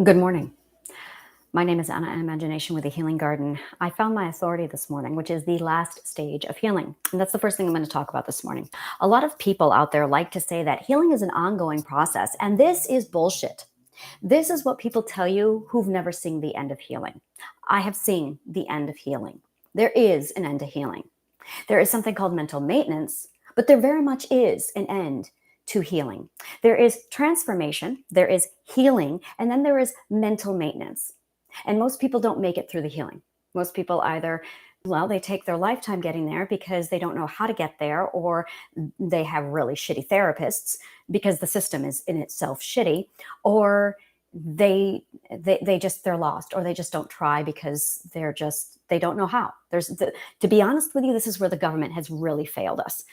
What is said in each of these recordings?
Good morning. My name is Anna Imagination with the Healing Garden. I found my authority this morning, which is the last stage of healing. And that's the first thing I'm going to talk about this morning. A lot of people out there like to say that healing is an ongoing process, and this is bullshit. This is what people tell you who've never seen the end of healing. I have seen the end of healing. There is an end to healing. There is something called mental maintenance, but there very much is an end to healing. There is transformation, there is healing, and then there is mental maintenance. And most people don't make it through the healing. Most people either, well, they take their lifetime getting there because they don't know how to get there, or they have really shitty therapists because the system is in itself shitty, or they're lost, or they just don't try because they don't know how. To be honest with you, this is where the government has really failed us.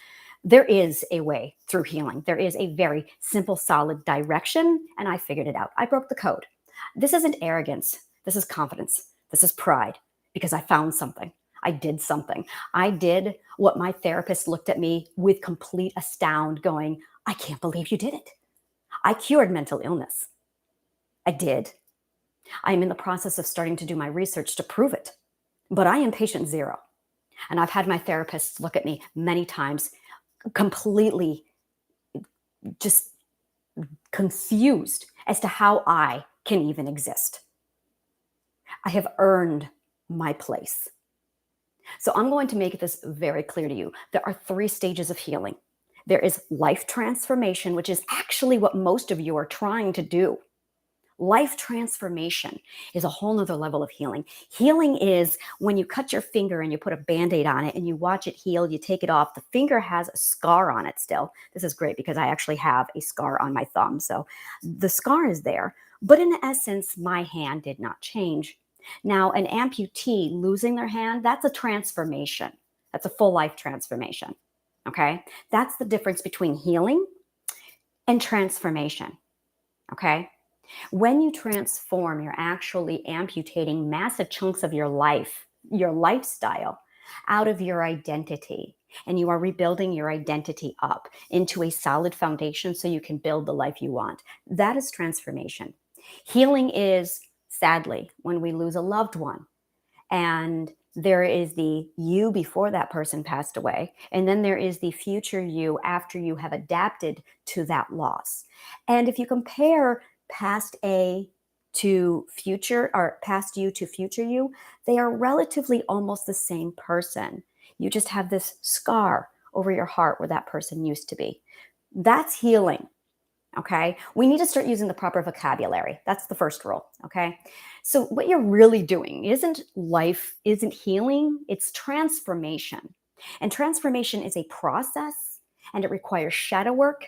There is a way through healing. There is a very simple, solid direction, and I figured it out. I broke the code. This isn't arrogance. This is confidence. This is pride, because I found something. I did something. I did what my therapist looked at me with complete astound, going, I can't believe you did it. I cured mental illness. I did. I am in the process of starting to do my research to prove it, but I am patient zero. And I've had my therapists look at me many times completely just confused as to how I can even exist. I have earned my place. So I'm going to make this very clear to you. There are 3 stages of healing. There is life transformation, which is actually what most of you are trying to do. Life transformation is a whole nother level of healing. Healing is when you cut your finger and you put a Band-Aid on it and you watch it heal, you take it off. The finger has a scar on it still. This is great because I actually have a scar on my thumb. So the scar is there, but in essence, my hand did not change. Now, an amputee losing their hand, that's a transformation. That's a full life transformation. Okay. That's the difference between healing and transformation. Okay. When you transform, you're actually amputating massive chunks of your life, your lifestyle, out of your identity. And you are rebuilding your identity up into a solid foundation so you can build the life you want. That is transformation. Healing is, sadly, when we lose a loved one. And there is the you before that person passed away. And then there is the future you after you have adapted to that loss. And if you compare past A to future, or past you to future you, they are relatively almost the same person. You just have this scar over your heart where that person used to be. That's healing. Okay. We need to start using the proper vocabulary. That's the first rule. Okay. So, what you're really doing isn't healing, it's transformation. And transformation is a process, and it requires shadow work,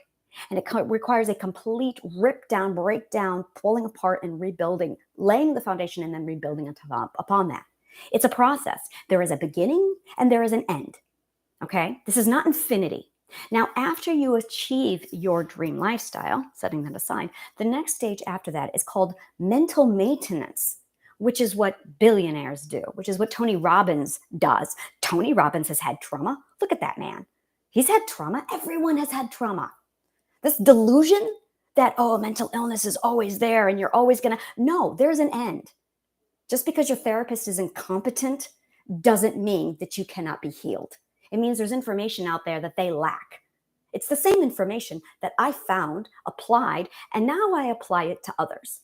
and it requires a complete rip down, breakdown, pulling apart, and rebuilding, laying the foundation and then rebuilding upon that. It's a process. There is a beginning and there is an end. Okay. This is not infinity. Now, after you achieve your dream lifestyle, setting that aside, the next stage after that is called mental maintenance, which is what billionaires do, which is what Tony Robbins does. Tony Robbins has had trauma. Look at that man. He's had trauma. Everyone has had trauma. This delusion that, oh, mental illness is always there and you're always going to, no, there's an end. Just because your therapist is incompetent doesn't mean that you cannot be healed. It means there's information out there that they lack. It's the same information that I found, applied, and now I apply it to others.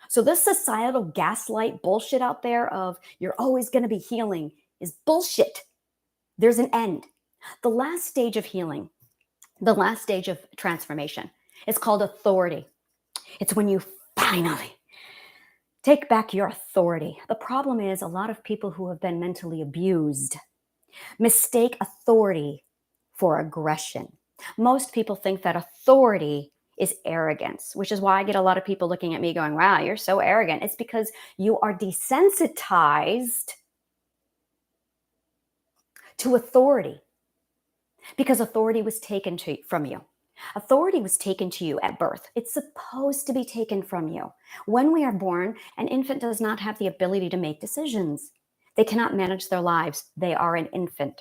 So this societal gaslight bullshit out there of you're always going to be healing is bullshit. There's an end. The last stage of healing, the last stage of transformation, is called authority. It's when you finally take back your authority. The problem is a lot of people who have been mentally abused mistake authority for aggression. Most people think that authority is arrogance, which is why I get a lot of people looking at me going, wow, you're so arrogant. It's because you are desensitized to authority, because authority was taken from you. Authority was taken to you at birth. It's supposed to be taken from you. When we are born, an infant does not have the ability to make decisions. They cannot manage their lives. They are an infant.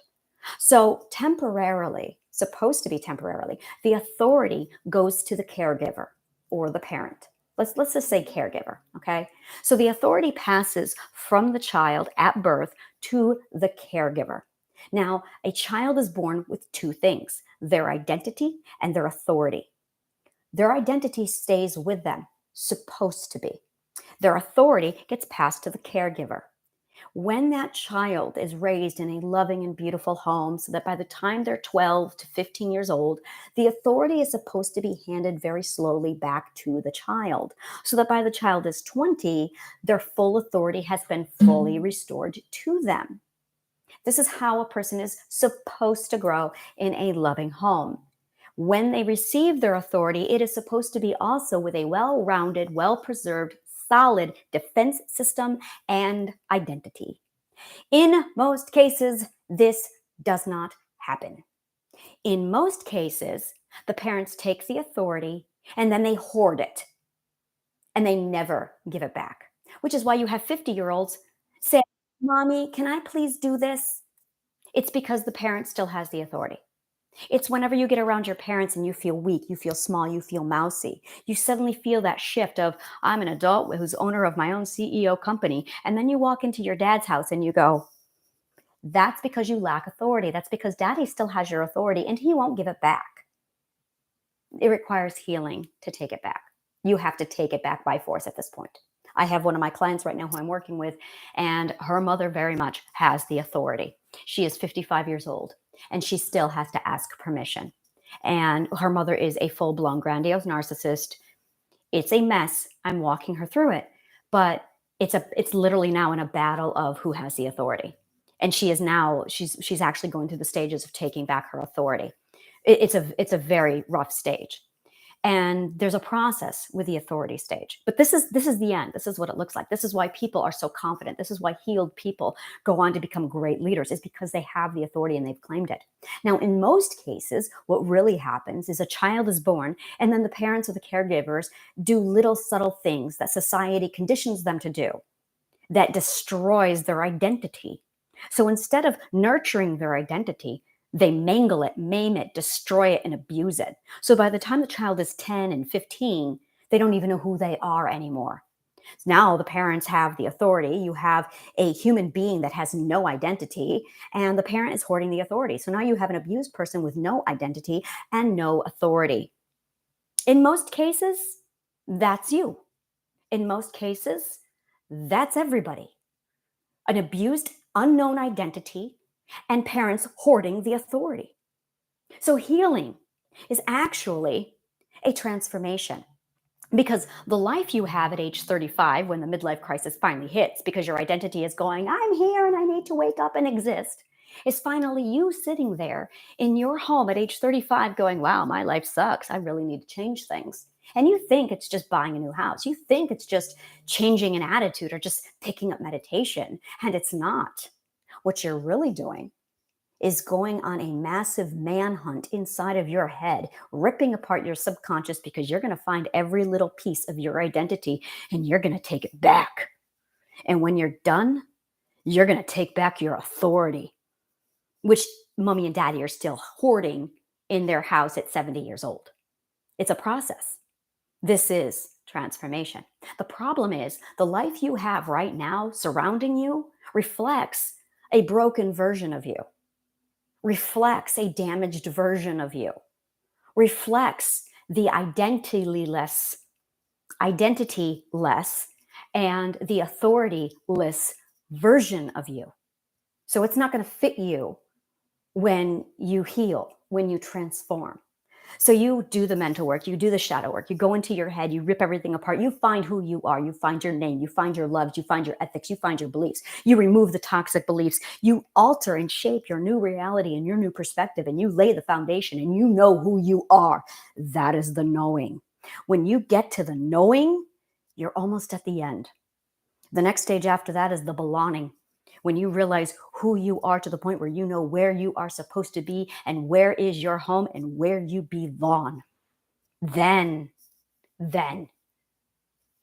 So temporarily, supposed to be temporarily, the authority goes to the caregiver or the parent. Let's just say caregiver, okay? So the authority passes from the child at birth to the caregiver. Now, a child is born with two things: their identity and their authority. Their identity stays with them, supposed to be. Their authority gets passed to the caregiver. When that child is raised in a loving and beautiful home, so that by the time they're 12 to 15 years old, the authority is supposed to be handed very slowly back to the child, so that by the child is 20, their full authority has been fully restored to them. This is how a person is supposed to grow in a loving home. When they receive their authority, it is supposed to be also with a well rounded, well preserved, solid defense system and identity. In most cases, this does not happen. In most cases, the parents take the authority and then they hoard it and they never give it back, which is why you have 50-year-olds say, "Mommy, can I please do this?" It's because the parent still has the authority. It's whenever you get around your parents and you feel weak, you feel small, you feel mousy. You suddenly feel that shift of, I'm an adult who's owner of my own CEO company. And then you walk into your dad's house and you go, that's because you lack authority. That's because daddy still has your authority and he won't give it back. It requires healing to take it back. You have to take it back by force at this point. I have one of my clients right now who I'm working with, and her mother very much has the authority. She is 55 years old, and she still has to ask permission. And her mother is a full blown grandiose narcissist. It's a mess. I'm walking her through it, but it's literally now in a battle of who has the authority. And she is now she's actually going through the stages of taking back her authority. It's a very rough stage, and there's a process with the authority stage, but this is the end. This is what it looks like. This is why people are so confident. This is why healed people go on to become great leaders, is because they have the authority and they've claimed it. Now, in most cases, what really happens is a child is born and then the parents or the caregivers do little subtle things that society conditions them to do that destroys their identity. So instead of nurturing their identity, they mangle it, maim it, destroy it, and abuse it. So by the time the child is 10 and 15, they don't even know who they are anymore. Now the parents have the authority. You have a human being that has no identity, and the parent is hoarding the authority. So now you have an abused person with no identity and no authority. In most cases, that's you. In most cases, that's everybody. An abused, unknown identity, and parents hoarding the authority. So healing is actually a transformation, because the life you have at age 35, when the midlife crisis finally hits, because your identity is going, I'm here and I need to wake up and exist, is finally you sitting there in your home at age 35 going, wow, my life sucks. I really need to change things. And you think it's just buying a new house. You think it's just changing an attitude or just picking up meditation. And it's not. What you're really doing is going on a massive manhunt inside of your head, ripping apart your subconscious, because you're going to find every little piece of your identity and you're going to take it back. And when you're done, you're going to take back your authority, which mommy and daddy are still hoarding in their house at 70 years old. It's a process. This is transformation. The problem is the life you have right now surrounding you reflects a broken version of you, reflects a damaged version of you, reflects the identityless and the authorityless version of you. So it's not going to fit you when you heal, when you transform. So you do the mental work, you do the shadow work, you go into your head, you rip everything apart, you find who you are, you find your name, you find your loves, you find your ethics, you find your beliefs, you remove the toxic beliefs, you alter and shape your new reality and your new perspective, and you lay the foundation and you know who you are. That is the knowing. When you get to the knowing, you're almost at the end. The next stage after that is the belonging. When you realize who you are to the point where you know where you are supposed to be and where is your home and where you belong, then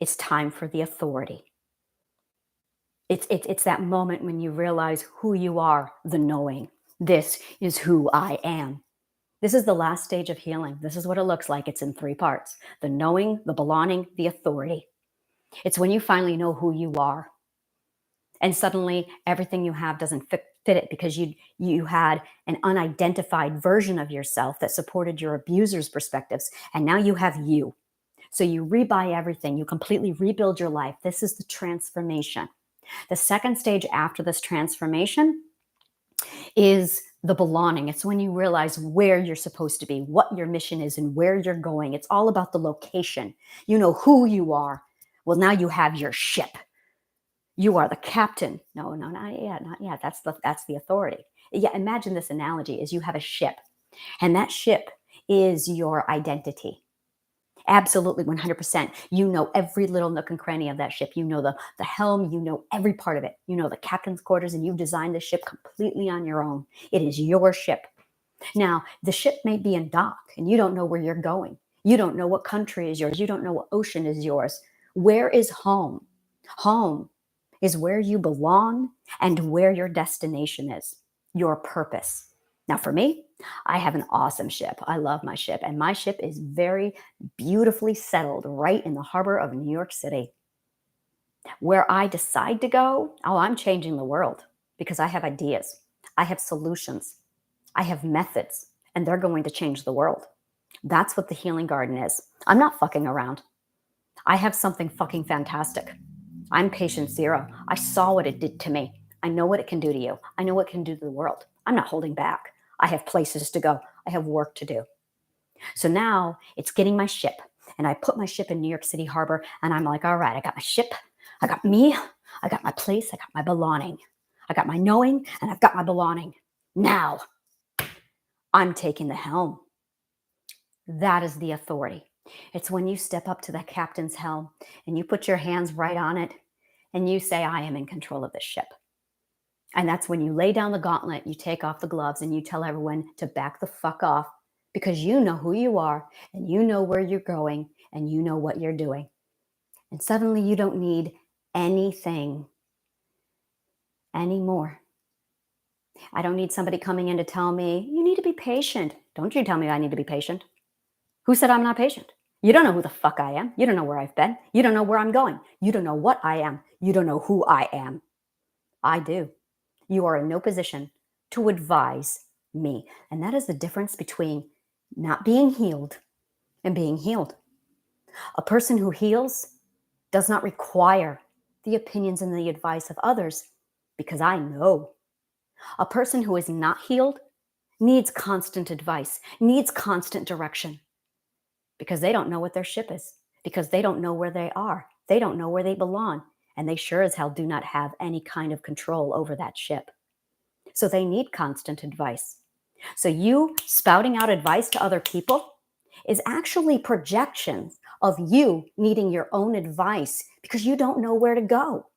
it's time for the authority. It's that moment when you realize who you are, the knowing. This is who I am. This is the last stage of healing. This is what it looks like. It's in 3 parts: the knowing, the belonging, the authority. It's when you finally know who you are. And suddenly everything you have doesn't fit it because you had an unidentified version of yourself that supported your abuser's perspectives. And now you have you. So you rebuy everything. You completely rebuild your life. This is the transformation. The second stage after this transformation is the belonging. It's when you realize where you're supposed to be, what your mission is, and where you're going. It's all about the location. You know who you are. Well, now you have your ship. You are the captain. No, not yet, not yet. That's the authority. Yeah, imagine this analogy is you have a ship, and that ship is your identity. Absolutely, 100%. You know every little nook and cranny of that ship. You know the helm. You know every part of it. You know the captain's quarters, and you've designed the ship completely on your own. It is your ship. Now, the ship may be in dock, and you don't know where you're going. You don't know what country is yours. You don't know what ocean is yours. Where is home? Home is where you belong and where your destination is, your purpose. Now, for me, I have an awesome ship. I love my ship, and my ship is very beautifully settled right in the harbor of New York City. Where I decide to go, oh, I'm changing the world because I have ideas, I have solutions, I have methods, and they're going to change the world. That's what the Healing Garden is. I'm not fucking around. I have something fucking fantastic. I'm patient zero. I saw what it did to me. I know what it can do to you. I know what it can do to the world. I'm not holding back. I have places to go. I have work to do. So now it's getting my ship. And I put my ship in New York City Harbor. And I'm like, all right, I got my ship. I got me. I got my place. I got my belonging. I got my knowing. And I've got my belonging. Now I'm taking the helm. That is the authority. It's when you step up to the captain's helm and you put your hands right on it and you say, I am in control of this ship. And that's when you lay down the gauntlet, you take off the gloves, and you tell everyone to back the fuck off because you know who you are and you know where you're going and you know what you're doing. And suddenly you don't need anything anymore. I don't need somebody coming in to tell me, you need to be patient. Don't you tell me I need to be patient. Who said I'm not patient? You don't know who the fuck I am. You don't know where I've been. You don't know where I'm going. You don't know what I am. You don't know who I am. I do. You are in no position to advise me. And that is the difference between not being healed and being healed. A person who heals does not require the opinions and the advice of others because I know. A person who is not healed needs constant advice, needs constant direction because they don't know what their ship is, because they don't know where they are. They don't know where they belong. And they sure as hell do not have any kind of control over that ship. So they need constant advice. So you spouting out advice to other people is actually projections of you needing your own advice because you don't know where to go.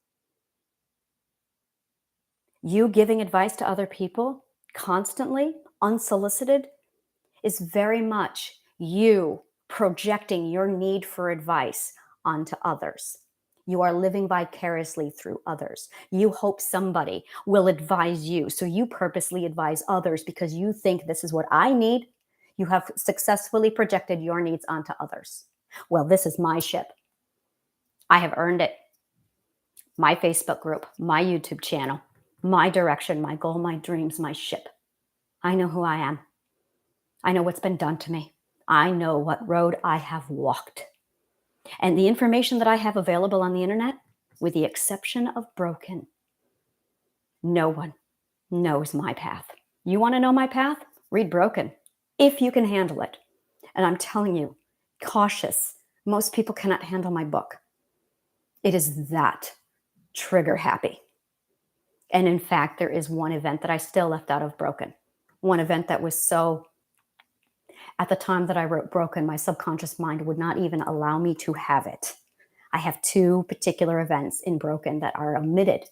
You giving advice to other people constantly, unsolicited, is very much you projecting your need for advice onto others. You are living vicariously through others. You hope somebody will advise you. So you purposely advise others because you think this is what I need. You have successfully projected your needs onto others. Well, this is my ship. I have earned it. My Facebook group, my YouTube channel, my direction, my goal, my dreams, my ship. I know who I am. I know what's been done to me. I know what road I have walked. And the information that I have available on the internet, with the exception of Broken, no one knows my path. You want to know my path? Read Broken, if you can handle it. And I'm telling you, cautious. Most people cannot handle my book. It is that trigger happy. And in fact, there is one event that I still left out of Broken. One event that was so, at the time that I wrote Broken, my subconscious mind would not even allow me to have it. I have 2 particular events in Broken that are omitted.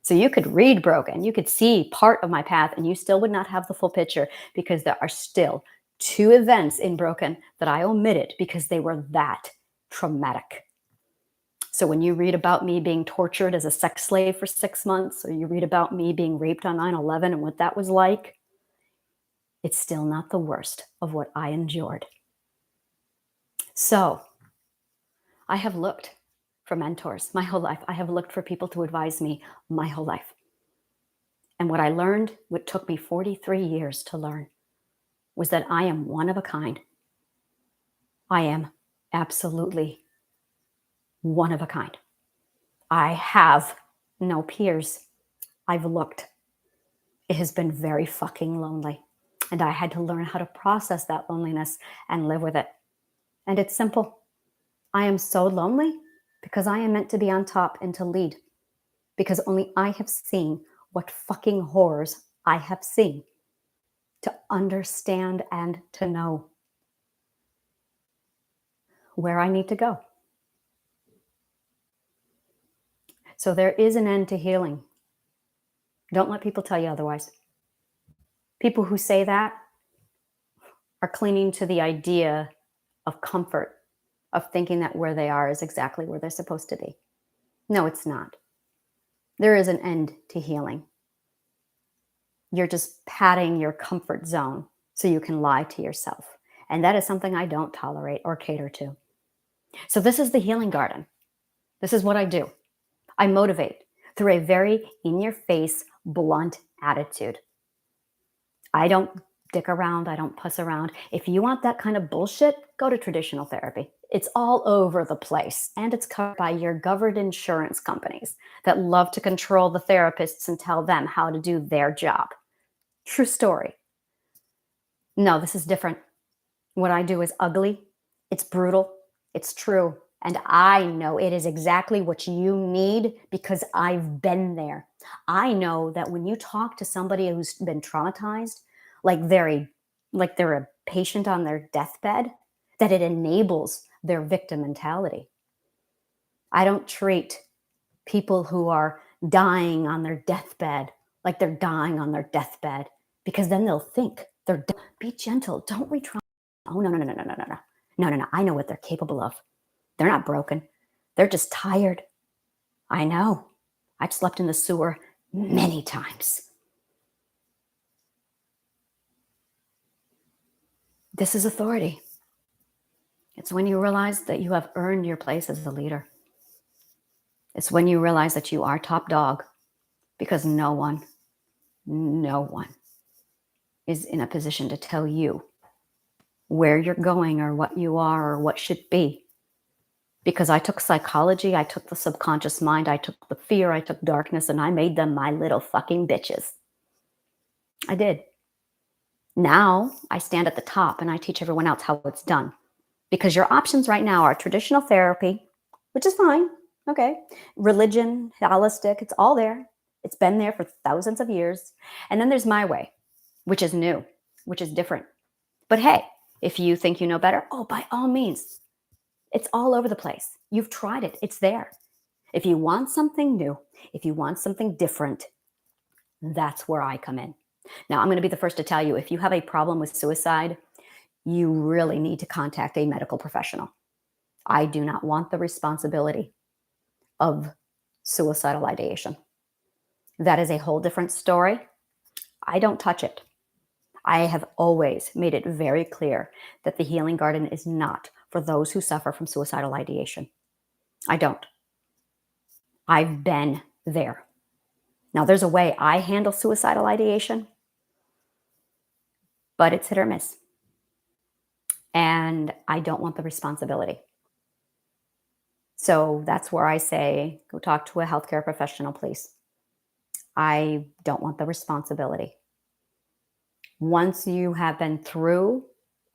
So you could read Broken, you could see part of my path, and you still would not have the full picture because there are still 2 events in Broken that I omitted because they were that traumatic. So when you read about me being tortured as a sex slave for 6 months, or you read about me being raped on 9/11 and what that was like, It's still not the worst of what I endured. So I have looked for mentors my whole life. I have looked for people to advise me my whole life. And what I learned, what took me 43 years to learn, was that I am one of a kind. I am absolutely one of a kind. I have no peers. I've looked. It has been very fucking lonely. And I had to learn how to process that loneliness and live with it. And it's simple. I am so lonely because I am meant to be on top and to lead. Because only I have seen what fucking horrors I have seen to understand and to know where I need to go. So there is an end to healing. Don't let people tell you otherwise. People who say that are clinging to the idea of comfort, of thinking that where they are is exactly where they're supposed to be. No, it's not. There is an end to healing. You're just padding your comfort zone so you can lie to yourself. And that is something I don't tolerate or cater to. So this is the healing garden. This is what I do. I motivate through a very in-your-face, blunt attitude. I don't dick around. I don't puss around. If you want that kind of bullshit, go to traditional therapy. It's all over the place, and it's covered by your governed insurance companies that love to control the therapists and tell them how to do their job. True story. No, this is different. What I do is ugly. It's brutal. It's true. And I know it is exactly what you need because I've been there. I know that when you talk to somebody who's been traumatized, like they're a patient on their deathbed, that it enables their victim mentality. I don't treat people who are dying on their deathbed like they're dying on their deathbed because then they'll think be gentle. Don't retraumatize. Oh, no, no, no, no, no, no, no, no. No, no, no. I know what they're capable of. They're not broken. They're just tired. I know. I've slept in the sewer many times. This is authority. It's when you realize that you have earned your place as a leader. It's when you realize that you are top dog because no one is in a position to tell you where you're going or what you are or what should be. Because I took psychology, I took the subconscious mind, I took the fear, I took darkness, and I made them my little fucking bitches. I did. Now I stand at the top and I teach everyone else how it's done. Because your options right now are traditional therapy, which is fine. Okay. Religion, holistic, it's all there. It's been there for thousands of years. And then there's my way, which is new, which is different. But hey, if you think you know better, oh, by all means, it's all over the place. You've tried it. It's there. If you want something new, if you want something different, that's where I come in. Now, I'm going to be the first to tell you, if you have a problem with suicide, you really need to contact a medical professional. I do not want the responsibility of suicidal ideation. That is a whole different story. I don't touch it. I have always made it very clear that the healing garden is not for those who suffer from suicidal ideation. I don't. I've been there. Now, there's a way I handle suicidal ideation, but it's hit or miss. And I don't want the responsibility. So that's where I say, go talk to a healthcare professional, please. I don't want the responsibility. Once you have been through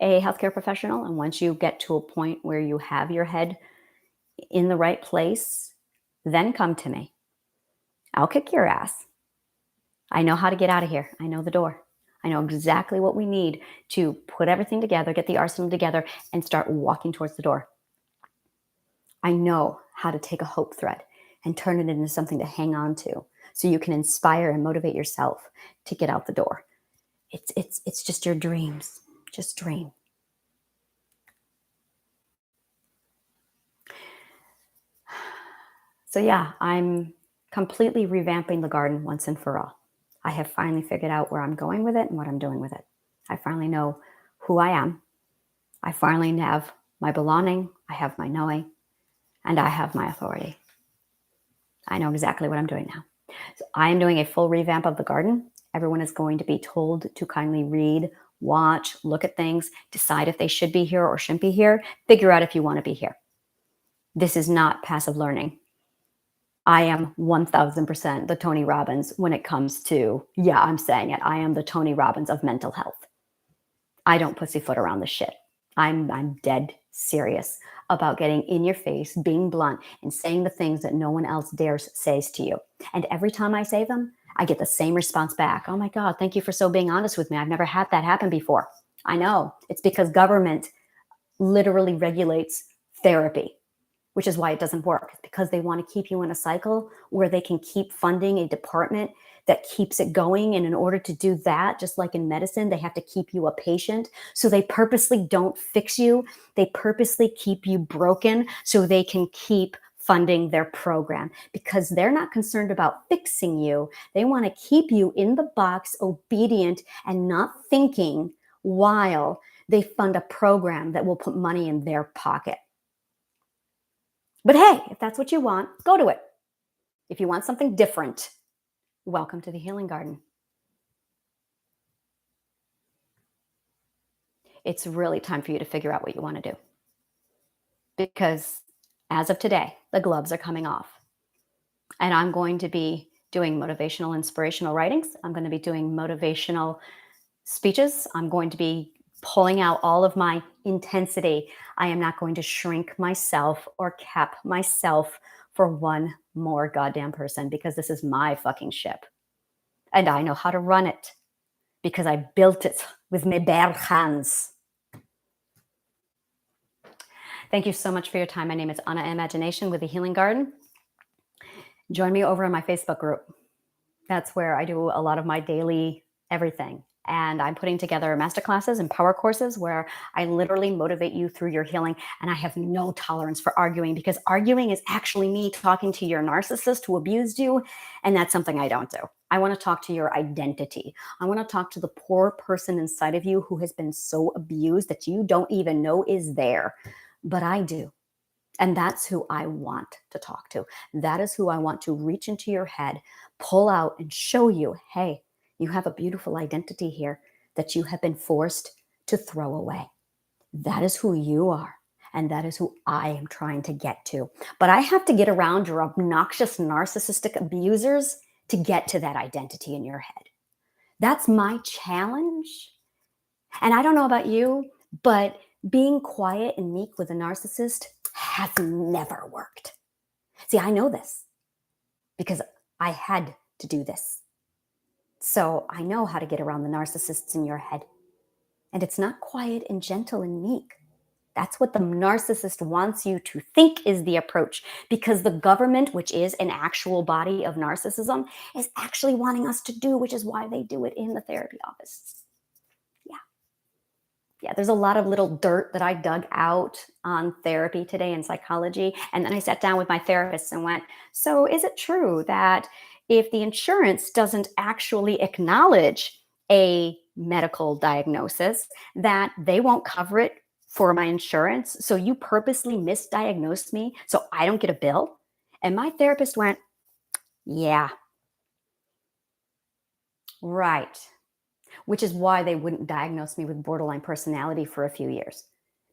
a healthcare professional and once you get to a point where you have your head in the right place, then come to me. I'll kick your ass. I know how to get out of here. I know the door. I know exactly what we need to put everything together, get the arsenal together, and start walking towards the door. I know how to take a hope thread and turn it into something to hang on to so you can inspire and motivate yourself to get out the door. It's just your dreams. Just dream. So yeah, I'm completely revamping the garden once and for all. I have finally figured out where I'm going with it and what I'm doing with it. I finally know who I am. I finally have my belonging. I have my knowing, and I have my authority. I know exactly what I'm doing now. So I am doing a full revamp of the garden. Everyone is going to be told to kindly read, watch, look at things, decide if they should be here or shouldn't be here, figure out if you want to be here. This is not passive learning. I am 1000% the Tony Robbins when it comes to, yeah, I'm saying it. I am the Tony Robbins of mental health. I don't pussyfoot around the shit. I'm dead serious about getting in your face, being blunt, and saying the things that no one else dares says to you. And every time I say them, I get the same response back. Oh my God, thank you for being honest with me. I've never had that happen before. I know. It's because government literally regulates therapy, which is why it doesn't work. It's because they want to keep you in a cycle where they can keep funding a department that keeps it going. And in order to do that, just like in medicine, they have to keep you a patient. So they purposely don't fix you. They purposely keep you broken so they can keep funding their program, because they're not concerned about fixing you. They want to keep you in the box, obedient and not thinking, while they fund a program that will put money in their pocket. But hey, if that's what you want, go to it. If you want something different, welcome to the Healing Garden. It's really time for you to figure out what you want to do. Because as of today, the gloves are coming off. And I'm going to be doing motivational, inspirational writings. I'm going to be doing motivational speeches. I'm going to be pulling out all of my intensity. I am not going to shrink myself or cap myself for one more goddamn person, because this is my fucking ship. And I know how to run it because I built it with my bare hands. Thank you so much for your time. My name is Anna Imagination with the Healing Garden. Join me over in my Facebook group. That's where I do a lot of my daily everything. And I'm putting together masterclasses and power courses where I literally motivate you through your healing. And I have no tolerance for arguing, because arguing is actually me talking to your narcissist who abused you. And that's something I don't do. I want to talk to your identity. I want to talk to the poor person inside of you who has been so abused that you don't even know is there. But I do. And that's who I want to talk to. That is who I want to reach into your head, pull out and show you, hey, you have a beautiful identity here that you have been forced to throw away. That is who you are. And that is who I am trying to get to. But I have to get around your obnoxious, narcissistic abusers to get to that identity in your head. That's my challenge. And I don't know about you, but being quiet and meek with a narcissist has never worked. See, I know this because I had to do this. So I know how to get around the narcissists in your head. And it's not quiet and gentle and meek. That's what the narcissist wants you to think is the approach, because the government, which is an actual body of narcissism, is actually wanting us to do, which is why they do it in the therapy office. Yeah, there's a lot of little dirt that I dug out on therapy today in psychology. And then I sat down with my therapist and went, so is it true that if the insurance doesn't actually acknowledge a medical diagnosis, that they won't cover it for my insurance? So you purposely misdiagnosed me so I don't get a bill? And my therapist went, yeah, right. Which is why they wouldn't diagnose me with borderline personality for a few years,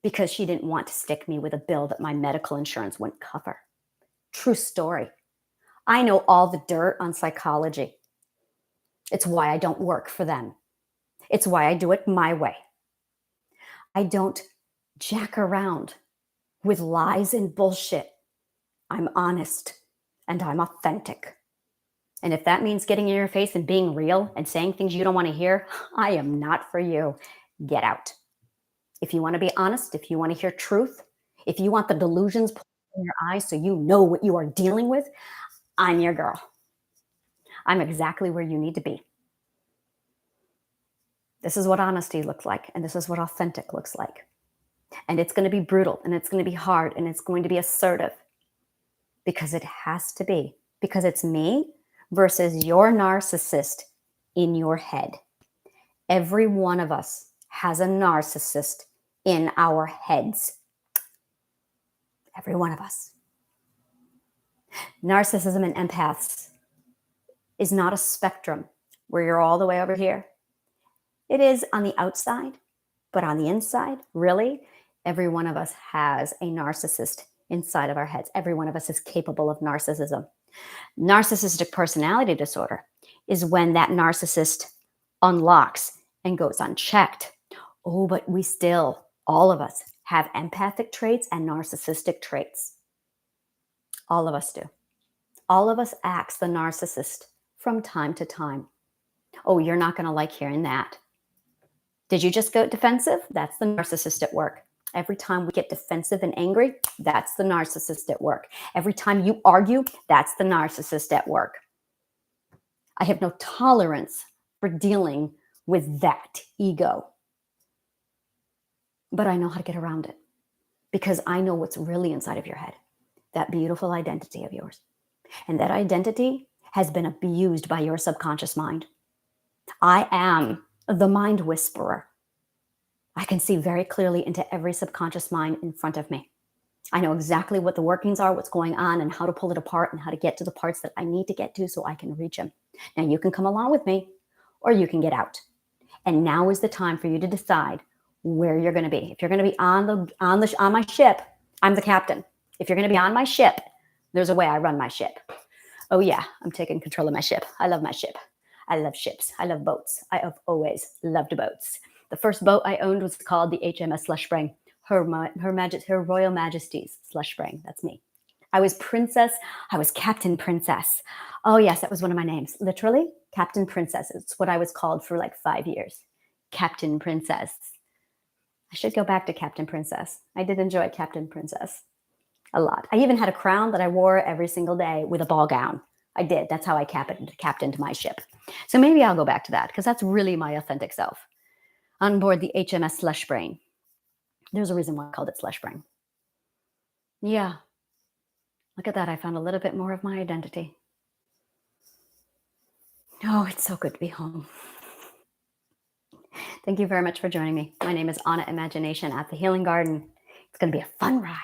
because she didn't want to stick me with a bill that my medical insurance wouldn't cover. True story. I know all the dirt on psychology. It's why I don't work for them. It's why I do it my way. I don't jack around with lies and bullshit. I'm honest and I'm authentic. And if that means getting in your face and being real and saying things you don't want to hear, I am not for you. Get out. If you want to be honest, if you want to hear truth, if you want the delusions pulled in your eyes so you know what you are dealing with, I'm your girl. I'm exactly where you need to be. This is what honesty looks like, and this is what authentic looks like. And it's going to be brutal, and it's going to be hard, and it's going to be assertive, because it has to be, because it's me versus your narcissist in your head. Every one of us has a narcissist in our heads. Every one of us. Narcissism and empaths is not a spectrum where you're all the way over here. It is on the outside, but on the inside, really, every one of us has a narcissist inside of our heads. Every one of us is capable of narcissism. Narcissistic personality disorder is when that narcissist unlocks and goes unchecked. Oh, but we still, all of us, have empathic traits and narcissistic traits. All of us do. All of us acts the narcissist from time to time. Oh, you're not going to like hearing that. Did you just go defensive? That's the narcissist at work. Every time we get defensive and angry, that's the narcissist at work. Every time you argue, that's the narcissist at work. I have no tolerance for dealing with that ego. But I know how to get around it because I know what's really inside of your head, that beautiful identity of yours. And that identity has been abused by your subconscious mind. I am the mind whisperer. I can see very clearly into every subconscious mind in front of me. I know exactly what the workings are, what's going on, and how to pull it apart and how to get to the parts that I need to get to so I can reach them. Now you can come along with me or you can get out. And now is the time for you to decide where you're going to be. If you're going to be on my ship, I'm the captain. If you're going to be on my ship, there's a way I run my ship. Oh yeah, I'm taking control of my ship. I love my ship. I love ships. I love boats. I have always loved boats. The first boat I owned was called the HMS Slush Spring. Her Royal Majesty's Slush Spring. That's me. I was Princess. I was Captain Princess. Oh yes, that was one of my names. Literally, Captain Princess. It's what I was called for like 5 years. Captain Princess. I should go back to Captain Princess. I did enjoy Captain Princess a lot. I even had a crown that I wore every single day with a ball gown. I did. That's how I captained my ship. So maybe I'll go back to that because that's really my authentic self. On board the HMS Slush Spring. There's a reason why I called it Slush Spring. Yeah. Look at that. I found a little bit more of my identity. Oh, it's so good to be home. Thank you very much for joining me. My name is Anna Imagination at the Healing Garden. It's going to be a fun ride.